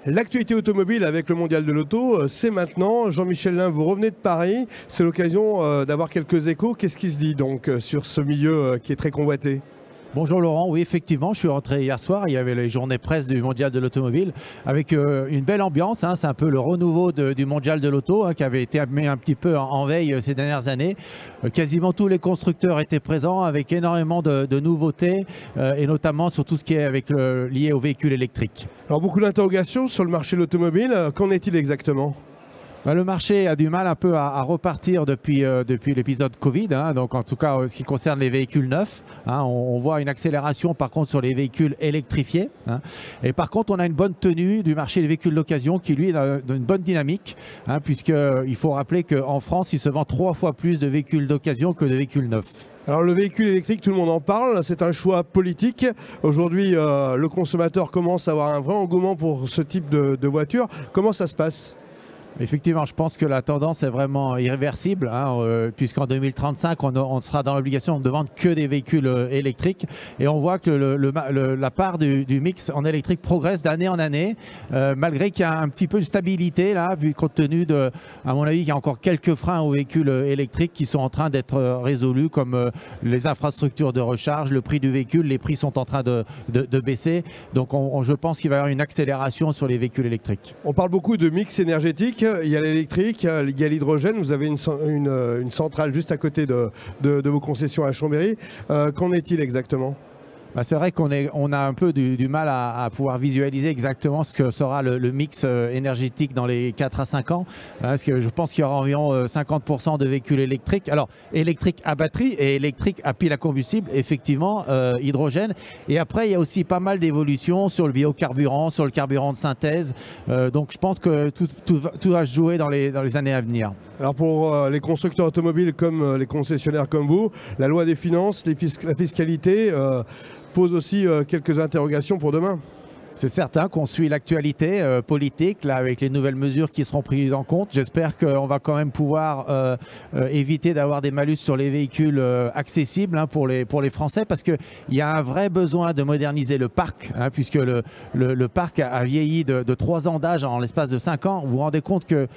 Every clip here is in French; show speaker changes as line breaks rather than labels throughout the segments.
L'actualité automobile avec le Mondial de l'Auto, c'est maintenant. Jean-Michel Lin, vous revenez de Paris. C'est l'occasion d'avoir quelques échos. Qu'est-ce qui se dit donc sur ce milieu qui est très convoité ?
Bonjour Laurent, oui effectivement, je suis rentré hier soir, il y avait les journées presse du Mondial de l'Automobile avec une belle ambiance, c'est un peu le renouveau du Mondial de l'Auto qui avait été mis un petit peu en veille ces dernières années. Quasiment tous les constructeurs étaient présents avec énormément de nouveautés et notamment sur tout ce qui est lié aux véhicules électriques.
Alors beaucoup d'interrogations sur le marché de l'automobile, qu'en est-il exactement ?
Le marché a du mal un peu à repartir depuis l'épisode Covid, donc en tout cas ce qui concerne les véhicules neufs. On voit une accélération par contre sur les véhicules électrifiés. Et par contre on a une bonne tenue du marché des véhicules d'occasion qui lui a une bonne dynamique, puisqu'il faut rappeler qu'en France il se vend 3 fois plus de véhicules d'occasion que de véhicules neufs.
Alors le véhicule électrique, tout le monde en parle, c'est un choix politique. Aujourd'hui, le consommateur commence à avoir un vrai engouement pour ce type de voiture. Comment ça se passe ?
Effectivement, je pense que la tendance est vraiment irréversible, puisqu'en 2035, on sera dans l'obligation de vendre que des véhicules électriques. Et on voit que la part du mix en électrique progresse d'année en année, malgré qu'il y a un petit peu de stabilité, là, compte tenu à mon avis, il y a encore quelques freins aux véhicules électriques qui sont en train d'être résolus, comme les infrastructures de recharge, le prix du véhicule, les prix sont en train de baisser. Donc je pense qu'il va y avoir une accélération sur les véhicules électriques.
On parle beaucoup de mix énergétique. Il y a l'électrique, il y a l'hydrogène. Vous avez une centrale juste à côté de vos concessions à Chambéry. Qu'en est-il exactement ?
C'est vrai qu'on a un peu du mal à pouvoir visualiser exactement ce que sera le mix énergétique dans les 4 à 5 ans. Parce que je pense qu'il y aura environ 50% de véhicules électriques. Alors, électriques à batterie et électriques à pile à combustible, effectivement, hydrogène. Et après, il y a aussi pas mal d'évolutions sur le biocarburant, sur le carburant de synthèse. Donc, je pense que tout va se jouer dans les années à venir.
Alors pour les constructeurs automobiles comme les concessionnaires comme vous, la loi des finances, la fiscalité pose aussi quelques interrogations pour demain.
C'est certain qu'on suit l'actualité politique là, avec les nouvelles mesures qui seront prises en compte. J'espère qu'on va quand même pouvoir éviter d'avoir des malus sur les véhicules accessibles pour les Français, parce qu'il y a un vrai besoin de moderniser le parc, puisque le parc a vieilli de 3 ans d'âge en l'espace de 5 ans. Vous vous rendez compte que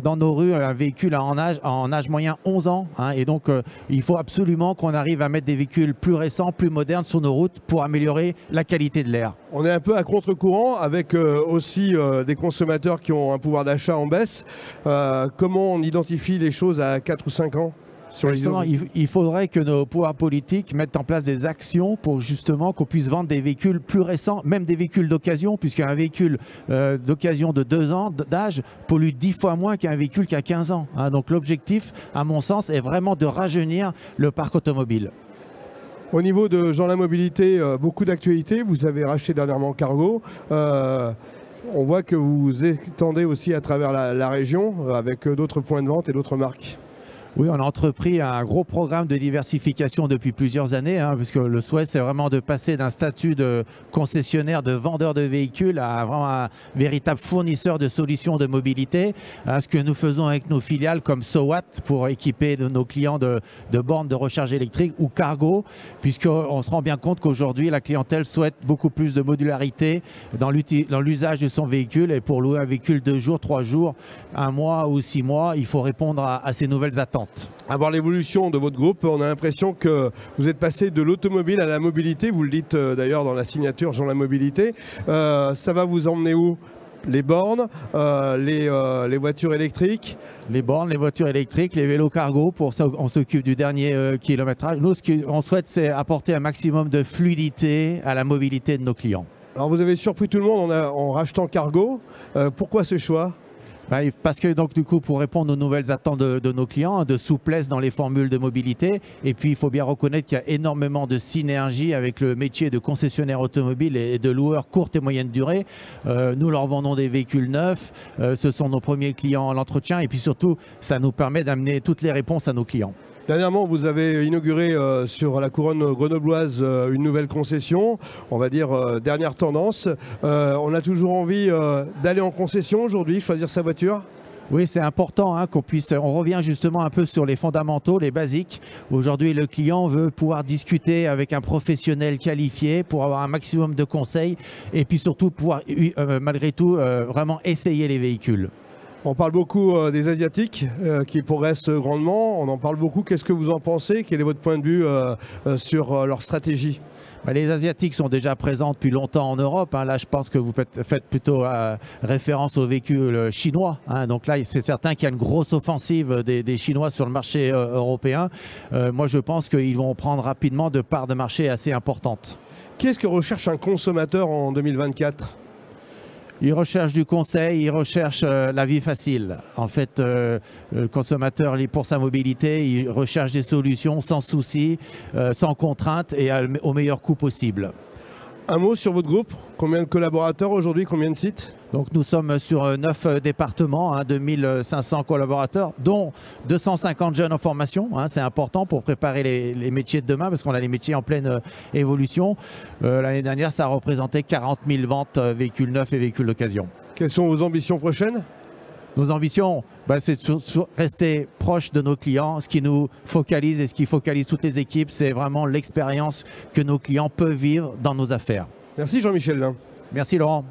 dans nos rues, un véhicule a en âge moyen 11 ans. Et donc, il faut absolument qu'on arrive à mettre des véhicules plus récents, plus modernes sur nos routes pour améliorer la qualité de l'air.
On est un peu à contre-courant avec aussi des consommateurs qui ont un pouvoir d'achat en baisse. Comment on identifie les choses à 4 ou 5 ans ?
Justement, il faudrait que nos pouvoirs politiques mettent en place des actions pour justement qu'on puisse vendre des véhicules plus récents, même des véhicules d'occasion, puisqu'un véhicule d'occasion de 2 ans d'âge pollue 10 fois moins qu'un véhicule qui a 15 ans. Donc l'objectif, à mon sens, est vraiment de rajeunir le parc automobile.
Au niveau de Jean La Mobilité, beaucoup d'actualités. Vous avez racheté dernièrement Cargo. On voit que vous étendez aussi à travers la région avec d'autres points de vente et d'autres marques.
Oui, on a entrepris un gros programme de diversification depuis plusieurs années, puisque le souhait, c'est vraiment de passer d'un statut de concessionnaire, de vendeur de véhicules à vraiment un véritable fournisseur de solutions de mobilité. Ce que nous faisons avec nos filiales comme SOWAT pour équiper nos clients de bornes de recharge électrique, ou Cargo, puisqu'on se rend bien compte qu'aujourd'hui, la clientèle souhaite beaucoup plus de modularité dans l'usage de son véhicule. Et pour louer un véhicule 2 jours, 3 jours, 1 mois ou 6 mois, il faut répondre à ces nouvelles attentes.
À voir l'évolution de votre groupe, on a l'impression que vous êtes passé de l'automobile à la mobilité. Vous le dites d'ailleurs dans la signature Jean La Mobilité. Ça va vous emmener où ? Les bornes, les voitures électriques.
Les bornes, les voitures électriques, les vélos cargo, pour ça on s'occupe du dernier kilométrage. Nous, ce qu'on souhaite, c'est apporter un maximum de fluidité à la mobilité de nos clients.
Alors vous avez surpris tout le monde en rachetant Cargo. Pourquoi ce choix ?
Parce que donc du coup, pour répondre aux nouvelles attentes de nos clients, de souplesse dans les formules de mobilité, et puis il faut bien reconnaître qu'il y a énormément de synergie avec le métier de concessionnaire automobile et de loueur courte et moyenne durée. Nous leur vendons des véhicules neufs, ce sont nos premiers clients à l'entretien, et puis surtout, ça nous permet d'amener toutes les réponses à nos clients.
Dernièrement, vous avez inauguré sur la couronne grenobloise une nouvelle concession, on va dire dernière tendance. On a toujours envie d'aller en concession aujourd'hui, choisir sa voiture ?
Oui, c'est important hein, qu'on puisse. On revient justement un peu sur les fondamentaux, les basiques. Aujourd'hui, le client veut pouvoir discuter avec un professionnel qualifié pour avoir un maximum de conseils et puis surtout pouvoir, malgré tout, vraiment essayer les véhicules.
On parle beaucoup des Asiatiques qui progressent grandement. On en parle beaucoup. Qu'est-ce que vous en pensez? Quel est votre point de vue sur leur stratégie?
Les Asiatiques sont déjà présents depuis longtemps en Europe. Hein. Là, je pense que vous faites plutôt référence aux véhicules chinois. Hein. Donc là, c'est certain qu'il y a une grosse offensive des Chinois sur le marché européen. Moi, je pense qu'ils vont prendre rapidement de parts de marché assez importantes.
Qu'est-ce que recherche un consommateur en 2024?
Il recherche du conseil, il recherche la vie facile. En fait, le consommateur, pour sa mobilité, il recherche des solutions sans souci, sans contrainte et au meilleur coût possible.
Un mot sur votre groupe? Combien de collaborateurs aujourd'hui? Combien de sites?
Donc nous sommes sur 9 départements, hein, 2500 collaborateurs, dont 250 jeunes en formation. Hein, c'est important pour préparer les métiers de demain parce qu'on a les métiers en pleine évolution. L'année dernière, ça a représenté 40 000 ventes véhicules neufs et véhicules d'occasion.
Quelles sont vos ambitions prochaines?
Nos ambitions, c'est de rester proche de nos clients. Ce qui nous focalise et ce qui focalise toutes les équipes, c'est vraiment l'expérience que nos clients peuvent vivre dans nos affaires.
Merci Jean-Michel Lin.
Merci Laurent.